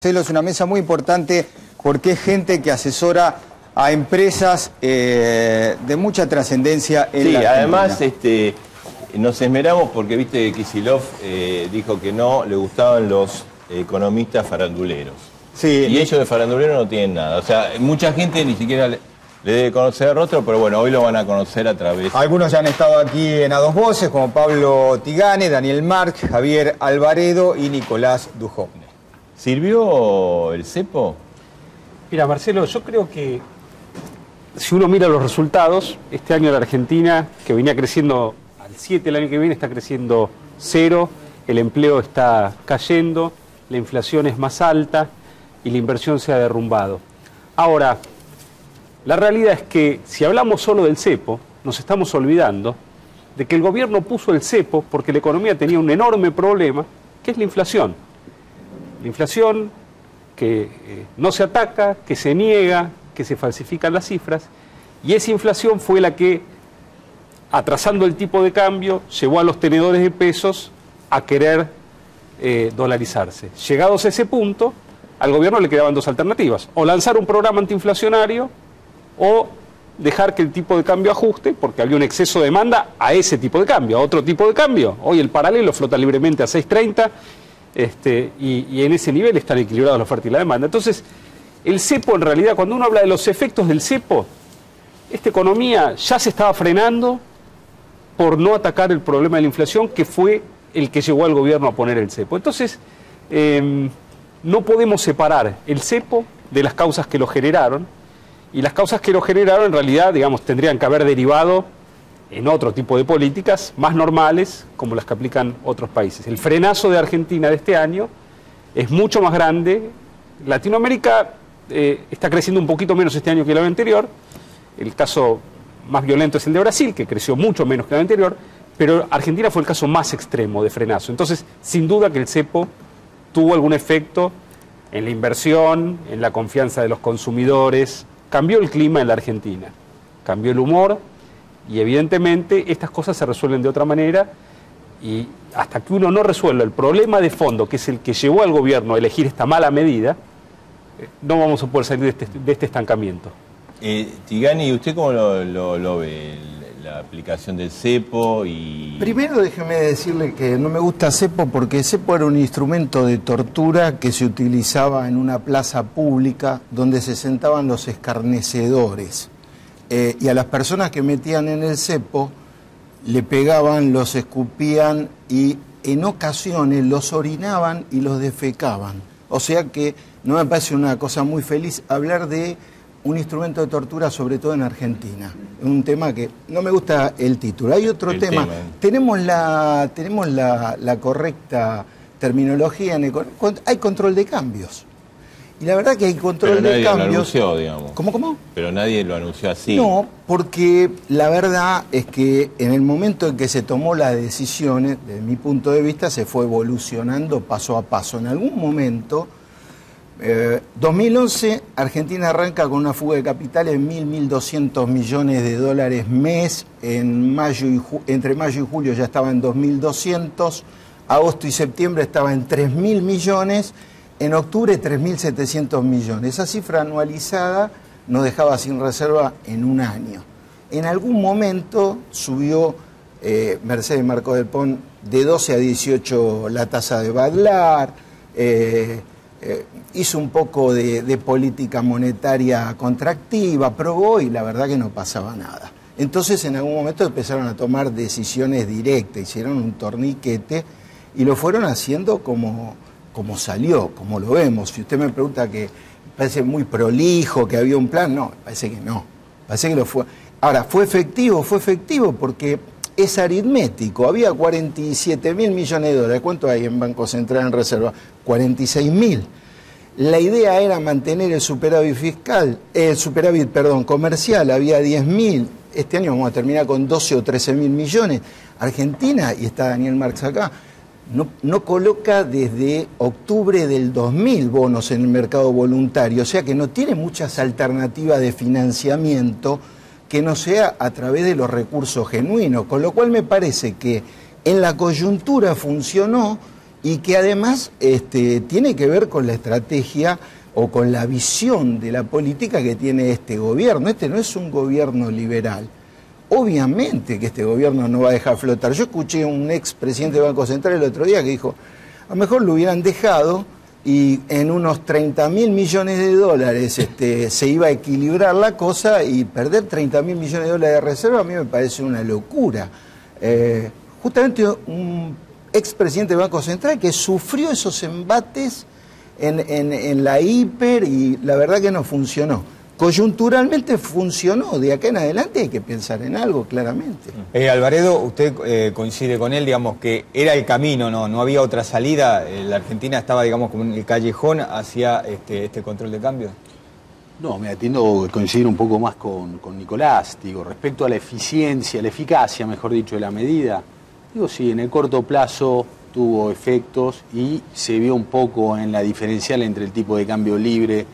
Marcelo, es una mesa muy importante porque es gente que asesora a empresas de mucha trascendencia en la Argentina. Además nos esmeramos porque viste que Kicillof dijo que no le gustaban los economistas faranduleros. Sí, y ellos de faranduleros no tienen nada. O sea, mucha gente ni siquiera le debe conocer el rostro, pero bueno, hoy lo van a conocer a través... Algunos ya han estado aquí en A Dos Voces, como Pablo Tigane, Daniel March, Javier Alvaredo y Nicolás Dujovne. ¿Sirvió el cepo? Mira, Marcelo, yo creo que si uno mira los resultados, este año la Argentina, que venía creciendo al 7, el año que viene está creciendo 0, el empleo está cayendo, la inflación es más alta y la inversión se ha derrumbado. Ahora, la realidad es que si hablamos solo del cepo, nos estamos olvidando de que el gobierno puso el cepo porque la economía tenía un enorme problema, que es la inflación. La inflación que no se ataca, que se niega, que se falsifican las cifras, y esa inflación fue la que, atrasando el tipo de cambio, llevó a los tenedores de pesos a querer dolarizarse. Llegados a ese punto, al gobierno le quedaban dos alternativas: o lanzar un programa antiinflacionario o dejar que el tipo de cambio ajuste, porque había un exceso de demanda a ese tipo de cambio, a otro tipo de cambio. Hoy el paralelo flota libremente a 6.30, y en ese nivel están equilibrados la oferta y la demanda. Entonces, el cepo, en realidad, cuando uno habla de los efectos del cepo, esta economía ya se estaba frenando por no atacar el problema de la inflación, que fue el que llevó al gobierno a poner el cepo. Entonces, no podemos separar el cepo de las causas que lo generaron, y las causas que lo generaron, en realidad, digamos, tendrían que haber derivado en otro tipo de políticas más normales, como las que aplican otros países. El frenazo de Argentina de este año es mucho más grande. Latinoamérica está creciendo un poquito menos este año que el año anterior. El caso más violento es el de Brasil, que creció mucho menos que el año anterior, pero Argentina fue el caso más extremo de frenazo. Entonces, sin duda que el cepo tuvo algún efecto en la inversión, en la confianza de los consumidores, cambió el clima en la Argentina, cambió el humor. Y evidentemente estas cosas se resuelven de otra manera, y hasta que uno no resuelva el problema de fondo, que es el que llevó al gobierno a elegir esta mala medida, no vamos a poder salir de este estancamiento. Tigane, ¿y usted cómo lo ve? La aplicación del cepo y... Primero déjeme decirle que no me gusta cepo porque cepo era un instrumento de tortura que se utilizaba en una plaza pública donde se sentaban los escarnecedores. Y a las personas que metían en el cepo le pegaban, los escupían y en ocasiones los orinaban y los defecaban. O sea que no me parece una cosa muy feliz hablar de un instrumento de tortura, sobre todo en Argentina. Es un tema que no me gusta el título. Hay otro tema. Tenemos la correcta terminología en economía. Hay control de cambios. Y la verdad que hay control de cambios. Pero nadie lo anunció, digamos. ¿Cómo? Pero nadie lo anunció así. No, porque la verdad es que en el momento en que se tomó las decisiones, desde mi punto de vista, se fue evolucionando paso a paso. En algún momento, 2011, Argentina arranca con una fuga de capitales de 1.200 millones de dólares mes. Entre mayo y julio ya estaba en 2.200. Agosto y septiembre estaba en 3.000 millones. En octubre, 3.700 millones. Esa cifra anualizada nos dejaba sin reserva en un año. En algún momento subió Mercedes Marcó del Pont de 12 a 18 la tasa de Badlar, hizo un poco de política monetaria contractiva, probó y la verdad que no pasaba nada. Entonces en algún momento empezaron a tomar decisiones directas, hicieron un torniquete y lo fueron haciendo como salió, como lo vemos. Si usted me pregunta que parece muy prolijo, que había un plan, no, parece que no. Parece que lo fue. Ahora, ¿fue efectivo? Fue efectivo porque es aritmético. Había 47.000 millones de dólares. ¿Cuánto hay en Banco Central en reserva? 46.000. La idea era mantener el superávit comercial. Había 10.000. Este año vamos a terminar con 12 o 13.000 millones. Argentina, y está Daniel Marx acá, no coloca desde octubre del 2000 bonos en el mercado voluntario, o sea que no tiene muchas alternativas de financiamiento que no sea a través de los recursos genuinos, con lo cual me parece que en la coyuntura funcionó y que además tiene que ver con la estrategia o con la visión de la política que tiene este gobierno. Este no es un gobierno liberal. Obviamente que este gobierno no va a dejar flotar. Yo escuché a un expresidente del Banco Central el otro día que dijo, a lo mejor lo hubieran dejado y en unos 30.000 millones de dólares se iba a equilibrar la cosa, y perder 30.000 millones de dólares de reserva a mí me parece una locura. Justamente un expresidente del Banco Central que sufrió esos embates en la hiper, y la verdad que no funcionó. Coyunturalmente funcionó, de acá en adelante hay que pensar en algo, claramente. Alvaredo, usted coincide con él, digamos, que era el camino, no había otra salida, la Argentina estaba, digamos, como en el callejón hacia este control de cambio. No, me atiendo a coincidir un poco más con Nicolás, digo, respecto a la eficiencia, la eficacia, mejor dicho, de la medida. Digo, sí, en el corto plazo tuvo efectos y se vio un poco en la diferencial entre el tipo de cambio libre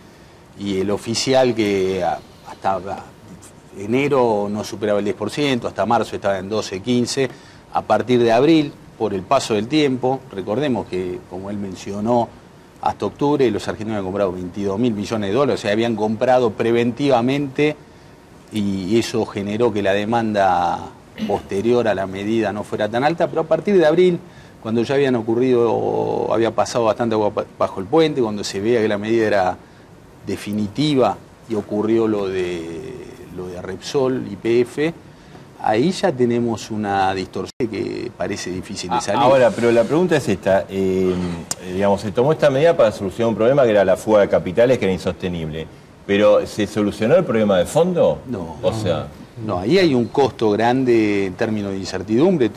y el oficial, que hasta enero no superaba el 10%, hasta marzo estaba en 12, 15, a partir de abril, por el paso del tiempo, recordemos que, como él mencionó, hasta octubre los argentinos habían comprado 22.000 millones de dólares, o sea, habían comprado preventivamente, y eso generó que la demanda posterior a la medida no fuera tan alta, pero a partir de abril, cuando ya había pasado bastante agua bajo el puente, cuando se veía que la medida era definitiva y ocurrió lo de Repsol, YPF, ahí ya tenemos una distorsión que parece difícil de salir. Ahora, pero la pregunta es esta, digamos, se tomó esta medida para solucionar un problema que era la fuga de capitales, que era insostenible, pero ¿se solucionó el problema de fondo? No. O sea... No, ahí hay un costo grande en términos de incertidumbre,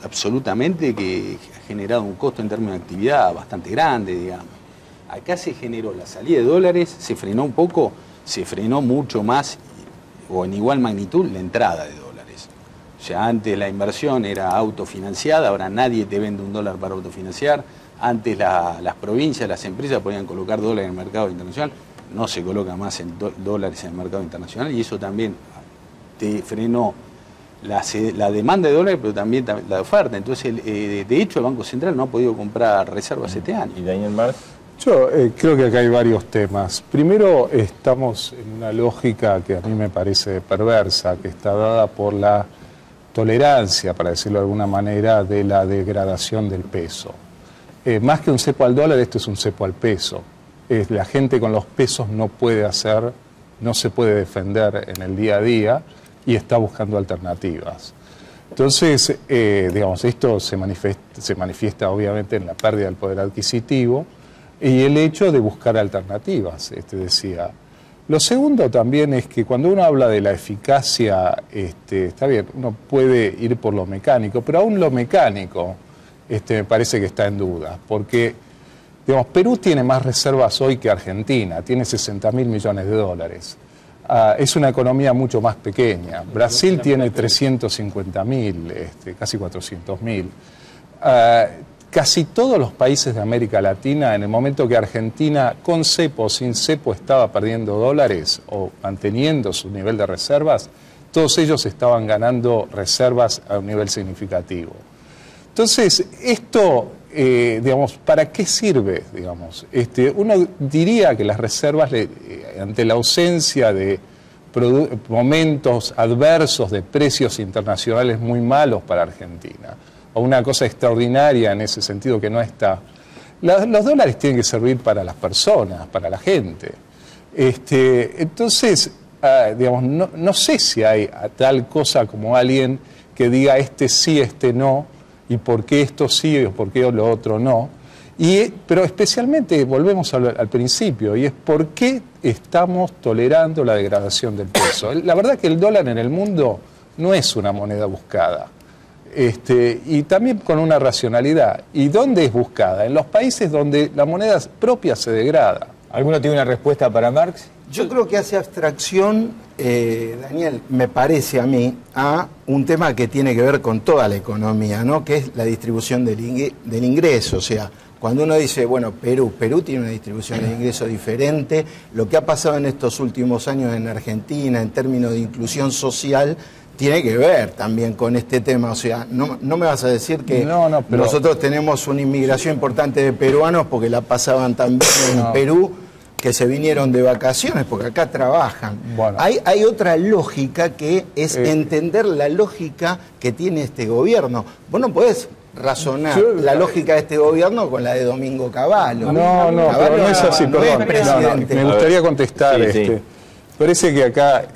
absolutamente, que ha generado un costo en términos de actividad bastante grande, digamos. Acá se generó la salida de dólares, se frenó un poco, se frenó mucho más, o en igual magnitud, la entrada de dólares. O sea, antes la inversión era autofinanciada, ahora nadie te vende $1 para autofinanciar. Antes las provincias, las empresas podían colocar dólares en el mercado internacional, no se coloca más dólares en el mercado internacional, y eso también te frenó la demanda de dólares, pero también la oferta. Entonces, de hecho, el Banco Central no ha podido comprar reservas este año. ¿Y Daniel Marx? Yo creo que acá hay varios temas. Primero, estamos en una lógica que a mí me parece perversa, que está dada por la tolerancia, para decirlo de alguna manera, de la degradación del peso. Más que un cepo al dólar, esto es un cepo al peso. La gente con los pesos no se puede defender en el día a día y está buscando alternativas. Entonces, digamos, esto se manifiesta obviamente en la pérdida del poder adquisitivo y el hecho de buscar alternativas, decía. Lo segundo también es que cuando uno habla de la eficacia, está bien, uno puede ir por lo mecánico, pero aún lo mecánico me parece que está en duda, porque, digamos, Perú tiene más reservas hoy que Argentina, tiene 60.000 millones de dólares. Es una economía mucho más pequeña. Brasil tiene 350.000, casi 400.000. Casi todos los países de América Latina, en el momento que Argentina, con cepo o sin cepo, estaba perdiendo dólares o manteniendo su nivel de reservas, todos ellos estaban ganando reservas a un nivel significativo. Entonces, esto, digamos, ¿para qué sirve? Digamos, uno diría que las reservas, ante la ausencia de momentos adversos de precios internacionales muy malos para Argentina, o una cosa extraordinaria en ese sentido que no está, los dólares tienen que servir para las personas, para la gente. Entonces, digamos, no sé si hay tal cosa como alguien que diga sí, no, y por qué esto sí o por qué lo otro no. Pero especialmente, volvemos al principio, y es por qué estamos tolerando la degradación del peso. La verdad que el dólar en el mundo no es una moneda buscada. Y también con una racionalidad. ¿Y dónde es buscada? En los países donde la moneda propia se degrada. ¿Alguno tiene una respuesta para Marx? Yo creo que hace abstracción, Daniel, me parece a mí, a un tema que tiene que ver con toda la economía, ¿no? Que es la distribución del ingreso. O sea, cuando uno dice, bueno, Perú tiene una distribución de ingreso diferente, lo que ha pasado en estos últimos años en Argentina en términos de inclusión social tiene que ver también con este tema. O sea, no me vas a decir que pero nosotros tenemos una inmigración importante de peruanos porque la pasaban también en Perú, que se vinieron de vacaciones, porque acá trabajan. Bueno. Hay otra lógica que es entender la lógica que tiene este gobierno. Vos no podés razonar la lógica de este gobierno con la de Domingo Cavallo. No, pero no es así, no perdón. es presidente. Me gustaría contestar. Sí. Parece que acá,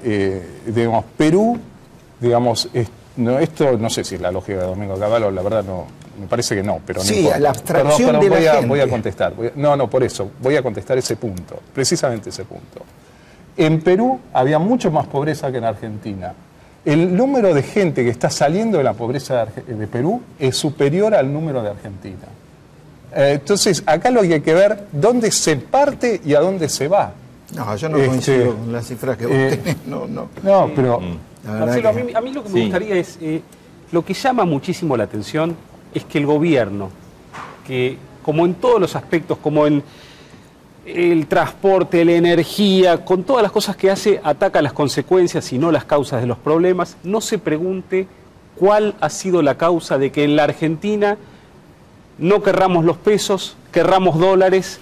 digamos, Perú, digamos, esto no sé si es la lógica de Domingo Cavallo, la verdad no, me parece que no, pero no Sí, importa. a la abstracción de la gente. Voy a contestar. Por eso, voy a contestar ese punto, precisamente ese punto. En Perú había mucho más pobreza que en Argentina. El número de gente que está saliendo de la pobreza de Perú es superior al número de Argentina. Entonces, acá lo que hay que ver dónde se parte y a dónde se va. No, yo no coincido con las cifras que vos tenés. No, pero... Marcelo, a mí lo que me gustaría es, lo que llama muchísimo la atención es que el gobierno, que como en todos los aspectos, como en el transporte, la energía, con todas las cosas que hace, ataca las consecuencias y no las causas de los problemas, no se pregunte cuál ha sido la causa de que en la Argentina no querramos los pesos, querramos dólares,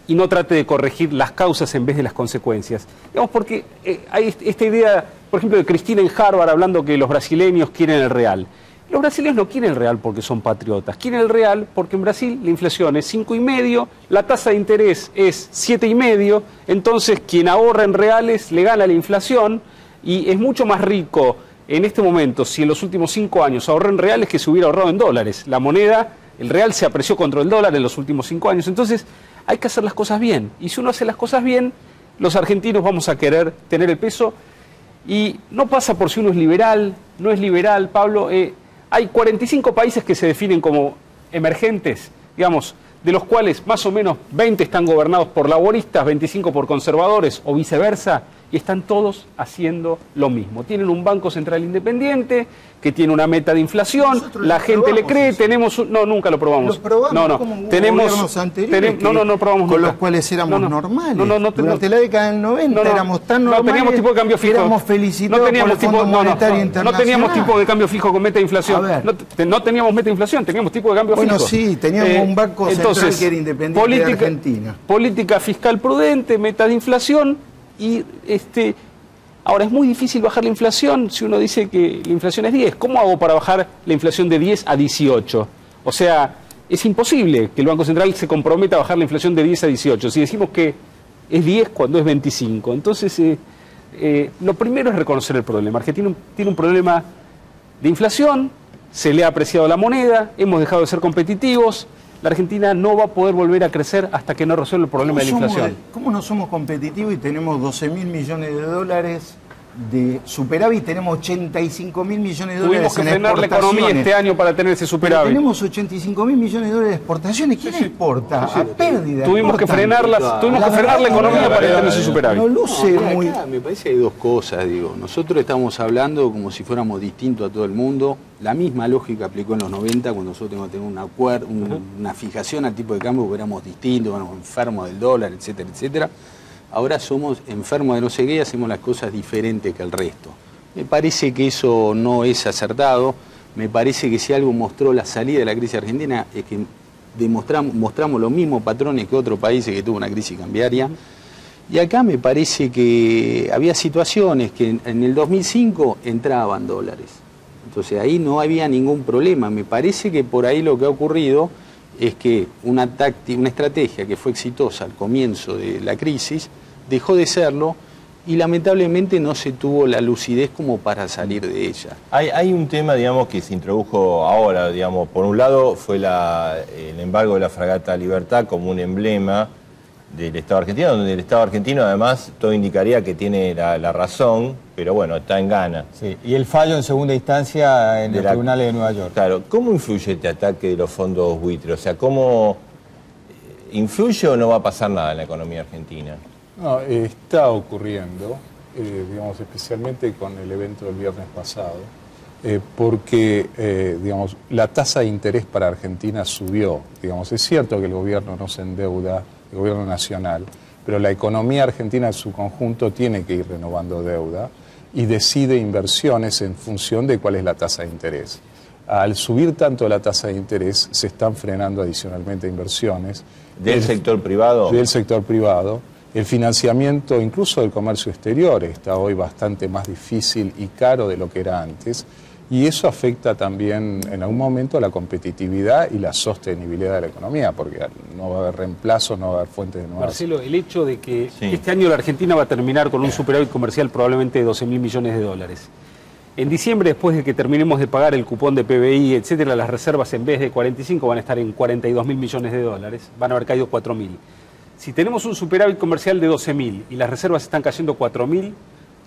y no trate de corregir las causas en vez de las consecuencias. Digamos, porque hay esta idea, por ejemplo, de Cristina en Harvard hablando que los brasileños quieren el real. Los brasileños no quieren el real porque son patriotas, quieren el real porque en Brasil la inflación es 5,5, la tasa de interés es 7,5, entonces quien ahorra en reales le gana la inflación y es mucho más rico en este momento si en los últimos 5 años ahorró en reales que se hubiera ahorrado en dólares. La moneda, el real se apreció contra el dólar en los últimos 5 años, entonces hay que hacer las cosas bien. Y si uno hace las cosas bien, los argentinos vamos a querer tener el peso. Y no pasa por si uno es liberal, no es liberal, Pablo. Hay 45 países que se definen como emergentes, digamos, de los cuales más o menos 20 están gobernados por laboristas, 25 por conservadores o viceversa, y están todos haciendo lo mismo. Tienen un Banco Central independiente que tiene una meta de inflación, la gente le cree, tenemos... No, nunca lo probamos. Lo probamos como gobiernos anteriores no probamos con nunca. los cuales éramos normales. Durante no, la década del 90 éramos tan normales. No teníamos tipo de cambio fijo. Éramos felicitados por el Fondo Monetario Internacional. No teníamos tipo de cambio fijo con meta de inflación. No teníamos meta de inflación, teníamos tipo de cambio fijo. Bueno, sí, teníamos un Banco Central que era independiente de Argentina. Política fiscal prudente, meta de inflación y ahora es muy difícil bajar la inflación si uno dice que la inflación es 10. ¿Cómo hago para bajar la inflación de 10 a 18? O sea, es imposible que el Banco Central se comprometa a bajar la inflación de 10 a 18. Si decimos que es 10 cuando es 25. Entonces, lo primero es reconocer el problema. Argentina tiene un problema de inflación, se le ha apreciado la moneda, hemos dejado de ser competitivos. La Argentina no va a poder volver a crecer hasta que no resuelva el problema de la inflación. ¿Cómo no somos competitivos y tenemos 12.000 millones de dólares de superávit? Tenemos 85.000 millones de dólares Tuvimos que frenar la economía este año para tener ese superávit. Pero tenemos 85.000 millones de dólares de exportaciones. ¿Quién exporta? A pérdida. Tuvimos que frenar la economía para tener ese superávit. No luce muy... Acá me parece que hay dos cosas, digo. Nosotros estamos hablando como si fuéramos distintos a todo el mundo. La misma lógica aplicó en los 90 cuando nosotros teníamos que tener una fijación al tipo de cambio, porque éramos distintos, éramos enfermos del dólar, etcétera, etcétera. Ahora somos enfermos de no sé qué y hacemos las cosas diferentes que el resto. Me parece que eso no es acertado. Me parece que si algo mostró la salida de la crisis argentina es que mostramos los mismos patrones que otros países que tuvo una crisis cambiaria. Y acá me parece que había situaciones que en el 2005 entraban dólares. Entonces ahí no había ningún problema. Me parece que por ahí lo que ha ocurrido es que una estrategia que fue exitosa al comienzo de la crisis dejó de serlo y lamentablemente no se tuvo la lucidez como para salir de ella. Hay un tema, digamos, que se introdujo ahora, digamos, por un lado fue el embargo de la fragata Libertad como un emblema del Estado argentino, donde el Estado argentino además todo indicaría que tiene la razón, pero bueno, está en gana. Sí, y el fallo en segunda instancia en los tribunales de Nueva York. Claro, ¿cómo influye este ataque de los fondos buitre? O sea, ¿cómo influye o no va a pasar nada en la economía argentina? No, está ocurriendo, digamos, especialmente con el evento del viernes pasado, porque, digamos, la tasa de interés para Argentina subió. Digamos, es cierto que el gobierno no se endeuda, el gobierno nacional, pero la economía argentina en su conjunto tiene que ir renovando deuda y decide inversiones en función de cuál es la tasa de interés. Al subir tanto la tasa de interés, se están frenando adicionalmente inversiones. ¿Del sector privado? Del sector privado. El financiamiento, incluso del comercio exterior, está hoy bastante más difícil y caro de lo que era antes. Y eso afecta también en algún momento a la competitividad y la sostenibilidad de la economía, porque no va a haber reemplazos, no va a haber fuentes de nuevas. Marcelo, el hecho de que este año la Argentina va a terminar con un superávit comercial probablemente de 12.000 millones de dólares. En diciembre, después de que terminemos de pagar el cupón de PBI, etcétera, las reservas en vez de 45 van a estar en 42.000 millones de dólares, van a haber caído 4.000. Si tenemos un superávit comercial de 12.000 y las reservas están cayendo 4.000,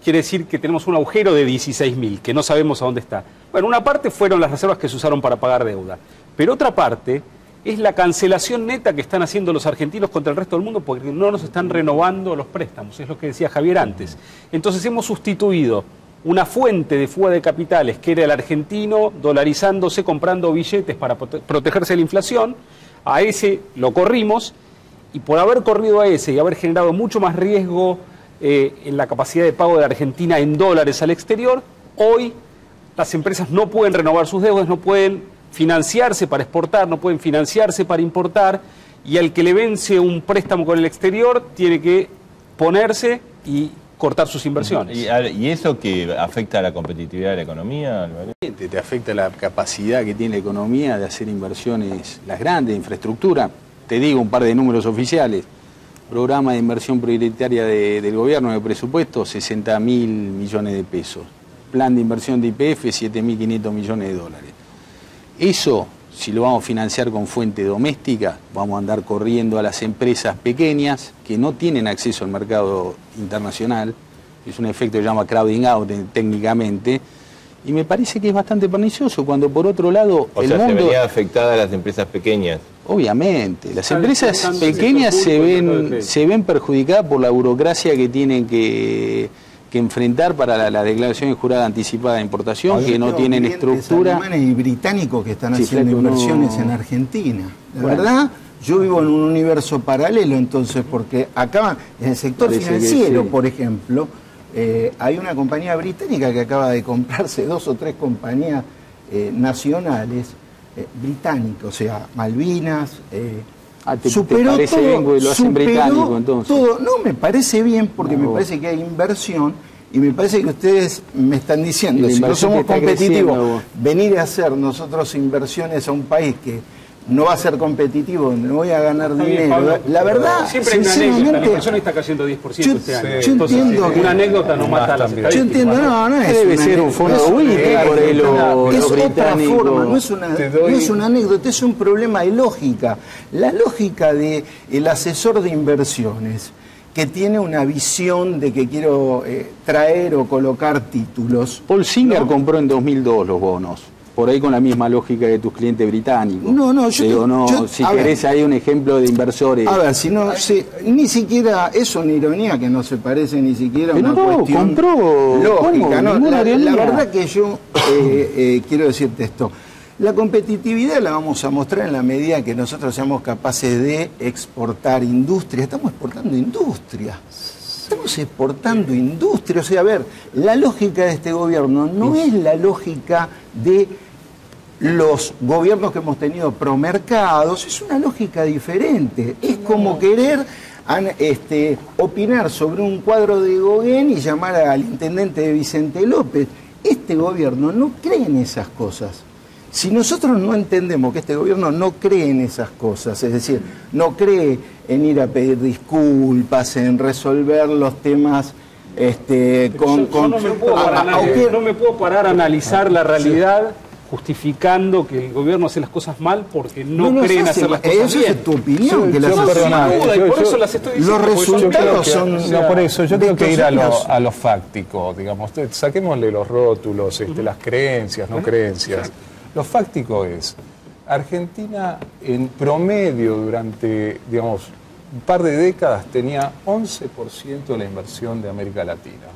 quiere decir que tenemos un agujero de 16.000, que no sabemos a dónde está. Bueno, una parte fueron las reservas que se usaron para pagar deuda, pero otra parte es la cancelación neta que están haciendo los argentinos contra el resto del mundo porque no nos están renovando los préstamos, es lo que decía Javier antes. Entonces hemos sustituido una fuente de fuga de capitales, que era el argentino dolarizándose, comprando billetes para protegerse de la inflación, a ese lo corrimos, y por haber corrido a ese y haber generado mucho más riesgo en la capacidad de pago de Argentina en dólares al exterior, hoy las empresas no pueden renovar sus deudas, no pueden financiarse para exportar, no pueden financiarse para importar, y al que le vence un préstamo con el exterior tiene que ponerse y cortar sus inversiones. ¿Y eso que afecta a la competitividad de la economía, Álvaro? Te afecta la capacidad que tiene la economía de hacer inversiones, las grandes, de infraestructura. Te digo un par de números oficiales. Programa de inversión prioritaria del gobierno de presupuesto, 60.000 millones de pesos. Plan de inversión de YPF, 7.500 millones de dólares. Eso, si lo vamos a financiar con fuente doméstica, vamos a andar corriendo a las empresas pequeñas que no tienen acceso al mercado internacional. Es un efecto que se llama crowding out técnicamente. Y me parece que es bastante pernicioso cuando por otro lado o sea, se vería afectada a las empresas pequeñas. Obviamente, las empresas pequeñas se ven perjudicadas por la burocracia que tienen que enfrentar para la declaración de jurada anticipada de importación, que no tienen estructura. Alemanes y británicos que están haciendo inversiones en Argentina. La verdad, yo vivo en un universo paralelo, entonces, porque acá en el sector financiero, por ejemplo, hay una compañía británica que acaba de comprarse 2 o 3 compañías nacionales británicas, o sea, Malvinas. ¿Te parece bien que lo hacen británico entonces? Todo. No, me parece bien porque me parece que hay inversión y me parece que ustedes me están diciendo, si no somos competitivos, venir a hacer nosotros inversiones a un país que no va a ser competitivo, donde no voy a ganar dinero. Pablo, la verdad, siempre hay una anécdota, la inversión está cayendo 10% este año. Yo entiendo que una anécdota no mata a las estadísticas. Yo entiendo, no es debe ser un fondo es otra forma, no es una anécdota, es un problema de lógica. La lógica de el asesor de inversiones que tiene una visión de que quiero traer o colocar títulos. Paul Singer compró en 2002 los bonos. Por ahí con la misma lógica de tus clientes británicos. Si querés hay un ejemplo de inversores. A ver, ni siquiera es una ironía que no se parece ni siquiera a una cuestión lógica. La verdad que yo quiero decirte esto. La competitividad la vamos a mostrar en la medida que nosotros seamos capaces de exportar industria. Estamos exportando industria. Estamos exportando industria. O sea, a ver, la lógica de este gobierno no es la lógica de los gobiernos que hemos tenido promercados, es una lógica diferente. Es como querer opinar sobre un cuadro de Gauguin y llamar al intendente de Vicente López. Este gobierno no cree en esas cosas. Si nosotros no entendemos que este gobierno no cree en esas cosas, es decir, no cree en ir a pedir disculpas, en resolver los temas no me puedo parar a analizar la realidad justificando que el gobierno hace las cosas mal porque no creen hacer las cosas bien. Esa es tu opinión. Por eso las estoy diciendo. Los resultados son... No, por eso yo tengo que ir a lo fáctico, digamos. Saquémosle los rótulos, las creencias, no creencias. Lo fáctico es, Argentina en promedio durante, digamos, un par de décadas tenía 11% de la inversión de América Latina.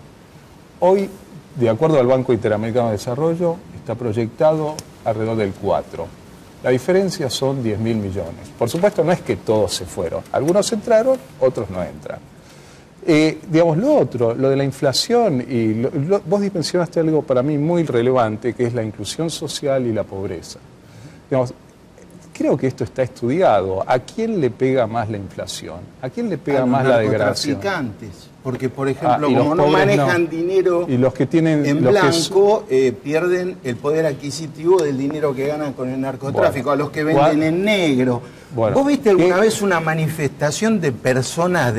Hoy, de acuerdo al Banco Interamericano de Desarrollo, está proyectado alrededor del 4%. La diferencia son 10.000 millones. Por supuesto, no es que todos se fueron. Algunos entraron, otros no entran. Digamos, lo otro, lo de la inflación, y vos mencionaste algo para mí muy relevante, que es la inclusión social y la pobreza. Digamos, creo que esto está estudiado. ¿A quién le pega más la inflación? ¿A quién le pega más la degradación? Narcotraficantes. Porque, por ejemplo, y como los no pobres manejan dinero y los que tienen, en los blanco, pierden el poder adquisitivo del dinero que ganan con el narcotráfico. Bueno, a los que venden en negro. Bueno, ¿Vos viste alguna vez una manifestación de personas,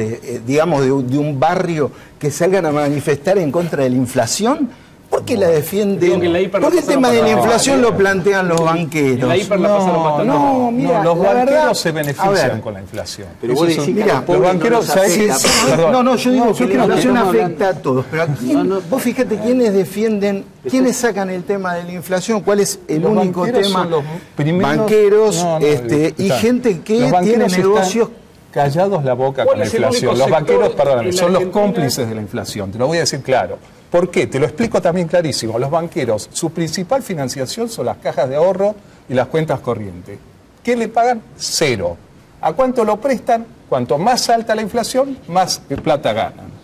digamos, de un barrio que salgan a manifestar en contra de la inflación? ¿Por qué la defienden? Porque el tema de la inflación lo plantean los banqueros. En la hiper la pasaron bastante mal. No, mira, los la banqueros verdad, se benefician con la inflación. Pero vos decís que mira, los banqueros, ¿sabés qué? Perdón. yo digo que la inflación estamos afecta a todos. Pero ¿a quién? Vos fíjate quiénes defienden, quiénes sacan el tema de la inflación, cuál es el Los único banqueros tema. son los primeros- Banqueros y escuchá, gente que los tiene banqueros están negocios. callados la boca ¿Cuál con la es el inflación. único Los banqueros, sector perdóname, en la son los Argentina? cómplices de la inflación. Te lo voy a decir claro. ¿Por qué? Te lo explico también clarísimo. Los banqueros, su principal financiación son las cajas de ahorro y las cuentas corrientes. ¿Qué le pagan? Cero. ¿A cuánto lo prestan? Cuanto más alta la inflación, más plata ganan.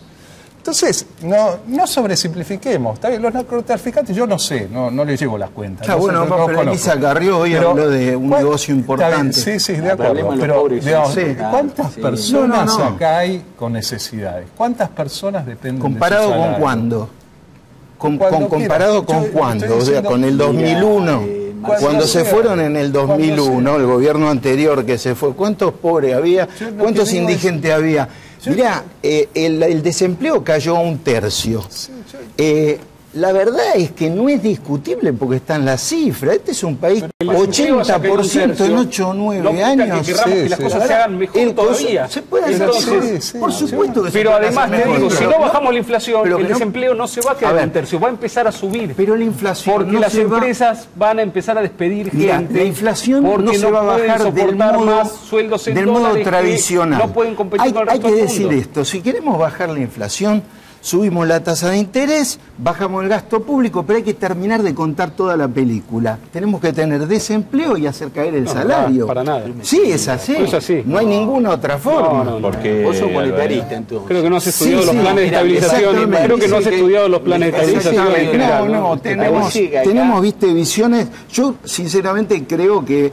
Entonces, no sobresimplifiquemos. ¿Está bien? Los narcotraficantes, yo no sé, no les llevo las cuentas. Está bueno, no pero conozco. Elisa Carrió hoy habló de un negocio importante. Sí, sí, de problema acuerdo. de los Pero, pobres, digamos, sí. ¿cuántas Sí. personas No. acá hay con necesidades? ¿Cuántas personas dependen ¿Comparado de su con salario? cuándo? Cuando ¿Comparado quieras. con Yo cuándo? estoy O sea, diciendo, con el 2001. mira, Cuando se sea. fueron en el 2001, Cuando el gobierno anterior que se fue, ¿cuántos pobres había? Yo lo que ¿Cuántos digo indigentes es- había? Yo- Mirá, el desempleo cayó a 1/3. Sí, yo- La verdad es que no es discutible porque están las cifras. Este es un país El desempleo haya caído un 80% tercio, en 8 o 9 no quita años. que querramos Sí, que las sí. cosas se hagan mejor El coso- todavía. Se puede hacer Entonces, mejor. sí, Por sí. supuesto que se Pero puede además hacer te mejor. digo, si Pero no bajamos la inflación, pero el que no- desempleo no se va a A quedar ver. en un tercio, va a empezar a subir. Pero la inflación Porque no las se va- empresas van a empezar a despedir Mira, gente. la inflación porque no se va a pueden bajar del soportar modo, más sueldos en del modo dólares que tradicional. no pueden competir hay, con el hay resto que del decir mundo. esto, si queremos bajar la inflación, subimos la tasa de interés, bajamos el gasto público, pero hay que terminar de contar toda la película. Tenemos que tener desempleo y hacer caer el salario. para nada. Sí, es así. Es así. No hay ninguna otra forma. No. Porque, Vos sos Alvarado, monetarista, entonces. Creo que no has Sí, estudiado sí, los planes de mira, estabilización. exactamente. Creo que no has Dice que- estudiado los planes de estabilización en Exactamente. general. No, tenemos, viste, visiones. Yo, sinceramente, creo que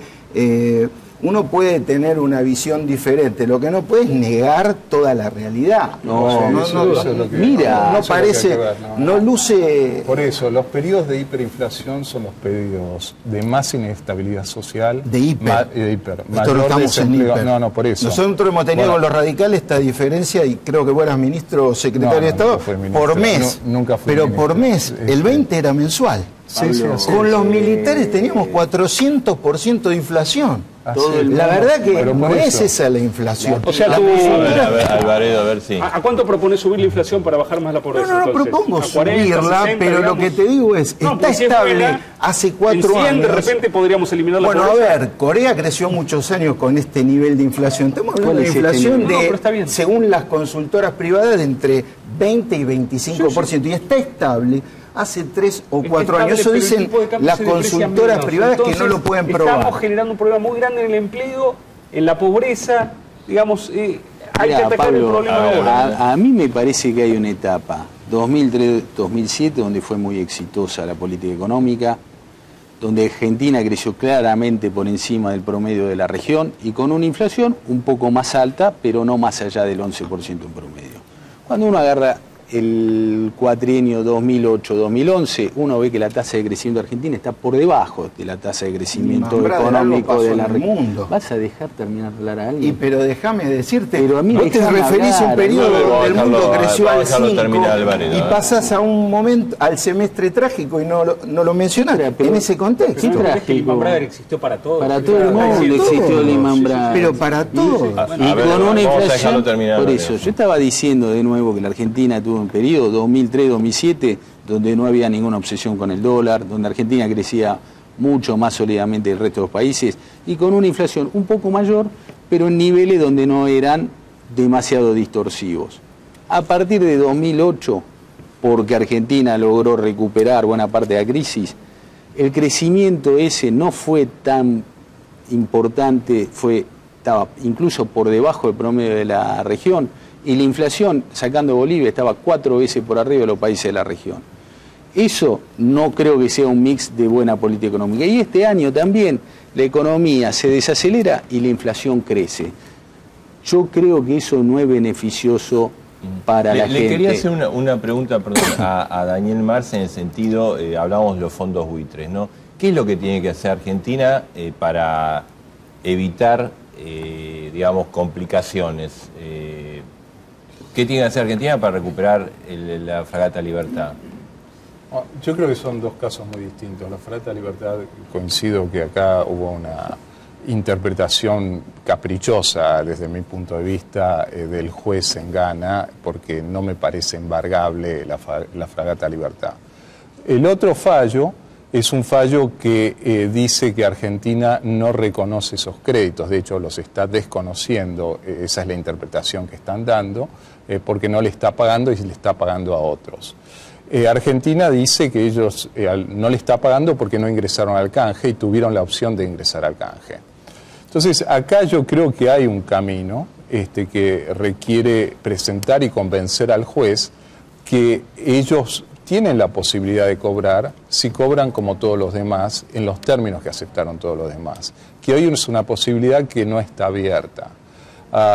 uno puede tener una visión diferente. Lo que no puede es negar toda la realidad. eso es lo que- Mira, no eso es lo que parece, hay que ver, no luce. Por eso, los periodos de hiperinflación son los periodos de más inestabilidad social. De hiper. de hiper. Nosotros Mayor estamos en desempleo. hiper. No, por eso. Nosotros hemos tenido Bueno, con los radicales esta diferencia y creo que vos eras ministro o secretario No, de Estado nunca fui ministro. por mes. Nunca fui pero ministro. por mes. El 20 era mensual. Sí, sí, así Con es. los militares teníamos 400% de inflación. Así todo es. el La verdad que Pero por no es eso. esa la inflación. O sea, La tú- principal- A ver, Alvarado, a ver si. ¿A cuánto propones subir la inflación para bajar más la pobreza? No entonces? propongo ¿A 40, subirla, 60, pero lo digamos? que te digo es, No, está porque si estable fuera hace 4 en 100, años. de repente podríamos eliminar la Bueno, a pobreza. ver, Corea creció muchos años con este nivel de inflación. Estamos hablando ¿Cuál de es este inflación nivel? No, de, pero está bien. según las consultoras privadas, de entre 20 y 25%. Y está estable hace 3 o 4 Está años. Eso estable, pero el dicen tipo de cambio las se deprecia consultoras menos. privadas que no Entonces, lo pueden Estamos probar. generando un problema muy grande en el empleo, en la pobreza, digamos, hay que Mirá, atacar Pablo, el problema ahora. a mí me parece que hay una etapa, 2003-2007, donde fue muy exitosa la política económica, donde Argentina creció claramente por encima del promedio de la región y con una inflación un poco más alta, pero no más allá del 11% en promedio. Cuando uno agarra el cuatrienio 2008-2011, uno ve que la tasa de crecimiento argentina está por debajo de la tasa de crecimiento Mambrada, algo económico pasó de en la el región. mundo. ¿Vas a dejar terminar de hablar a alguien? Y pero déjame decirte, Pero a mí vos te déjame referís a un hablar, periodo no, donde el vamos a mundo dejarlo- creció vamos a al dejarlo 5 terminar, Alvarado, y pasás a un momento, al semestre trágico y no lo mencionás Pero- en ese contexto. ¿Qué ¿No crees que trágico? Lehman Brothers existió para todos? Para todo el mundo Para existió todos. Lehman Brothers. Pero para todos. Y A ver, con una vamos a dejarlo inflación, terminar, por Alvarado. eso, yo estaba diciendo de nuevo que la Argentina tuvo un periodo 2003-2007 donde no había ninguna obsesión con el dólar, donde Argentina crecía mucho más sólidamente que el resto de los países y con una inflación un poco mayor, pero en niveles donde no eran demasiado distorsivos. A partir de 2008, porque Argentina logró recuperar buena parte de la crisis, el crecimiento ese no fue tan importante, estaba incluso por debajo del promedio de la región y la inflación, sacando Bolivia, estaba 4 veces por arriba de los países de la región. Eso no creo que sea un mix de buena política económica. Y este año también la economía se desacelera y la inflación crece. Yo creo que eso no es beneficioso para la gente. Le quería hacer una pregunta, perdón, a Daniel Marce en el sentido, hablamos de los fondos buitres, ¿no? ¿Qué es lo que tiene que hacer Argentina para evitar, digamos, complicaciones? ¿Qué tiene que hacer Argentina para recuperar la fragata Libertad? Yo creo que son dos casos muy distintos. La fragata Libertad, coincido que acá hubo una interpretación caprichosa desde mi punto de vista del juez en Ghana, porque no me parece embargable la fragata Libertad. El otro fallo es un fallo que dice que Argentina no reconoce esos créditos, de hecho los está desconociendo, esa es la interpretación que están dando, porque no le está pagando y le está pagando a otros. Argentina dice que ellos no le está pagando porque no ingresaron al canje y tuvieron la opción de ingresar al canje. Entonces, acá yo creo que hay un camino que requiere presentar y convencer al juez que ellos tienen la posibilidad de cobrar si cobran como todos los demás, en los términos que aceptaron todos los demás. Que hoy es una posibilidad que no está abierta.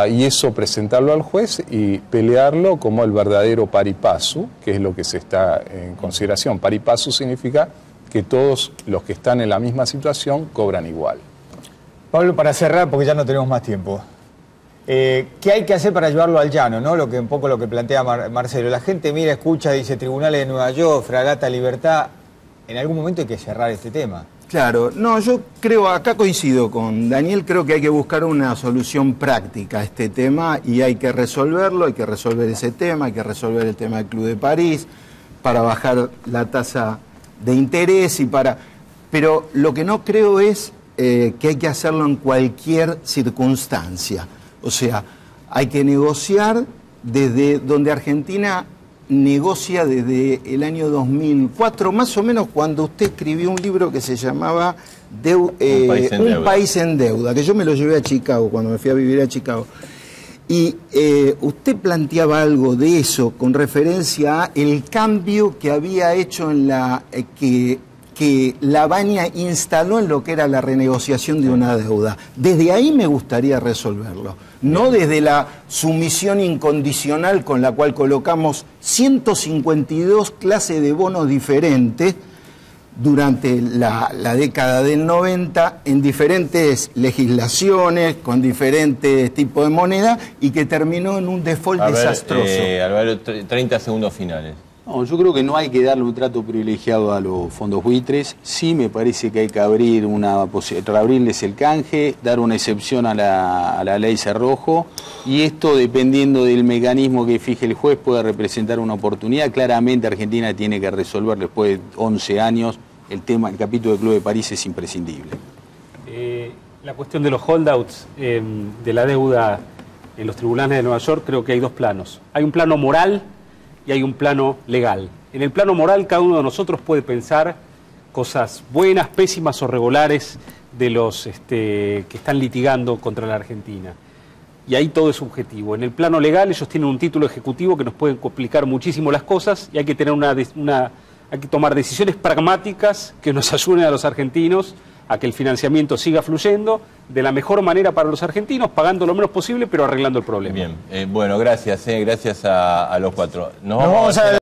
Y eso presentarlo al juez y pelearlo como el verdadero pari passu, que es lo que se está en consideración. Pari passu significa que todos los que están en la misma situación cobran igual. Pablo, para cerrar, porque ya no tenemos más tiempo, ¿qué hay que hacer para llevarlo al llano, ¿no? Un poco lo que plantea Marcelo. La gente mira, escucha, dice Tribunales de Nueva York, Fragata Libertad. En algún momento hay que cerrar este tema. Claro, no, yo creo, acá coincido con Daniel, creo que hay que buscar una solución práctica a este tema y hay que resolverlo, hay que resolver ese tema, hay que resolver el tema del Club de París para bajar la tasa de interés y para... Pero lo que no creo es que hay que hacerlo en cualquier circunstancia. O sea, hay que negociar desde donde Argentina negocia desde el año 2004, más o menos cuando usted escribió un libro que se llamaba Un país en deuda, que yo me lo llevé a Chicago, cuando me fui a vivir a Chicago. Y usted planteaba algo de eso con referencia a el cambio que había hecho en la... que la Baña instaló en lo que era la renegociación de una deuda. Desde ahí me gustaría resolverlo, no desde la sumisión incondicional con la cual colocamos 152 clases de bonos diferentes durante la década del 90 en diferentes legislaciones, con diferentes tipos de moneda y que terminó en un default desastroso. Álvaro, 30 segundos finales. No, yo creo que no hay que darle un trato privilegiado a los fondos buitres. Sí me parece que hay que reabrirles el canje, dar una excepción a la ley Cerrojo, y esto, dependiendo del mecanismo que fije el juez, puede representar una oportunidad. Claramente Argentina tiene que resolver después de 11 años el capítulo del Club de París es imprescindible. La cuestión de los holdouts de la deuda en los tribunales de Nueva York, creo que hay dos planos. Hay un plano moral y hay un plano legal. En el plano moral, cada uno de nosotros puede pensar cosas buenas, pésimas o regulares de los que están litigando contra la Argentina. Y ahí todo es subjetivo. En el plano legal, ellos tienen un título ejecutivo que nos puede complicar muchísimo las cosas y hay que tener hay que tomar decisiones pragmáticas que nos ayuden a los argentinos a que el financiamiento siga fluyendo de la mejor manera para los argentinos, pagando lo menos posible, pero arreglando el problema. Bien, bueno, gracias a los cuatro. Nos vamos a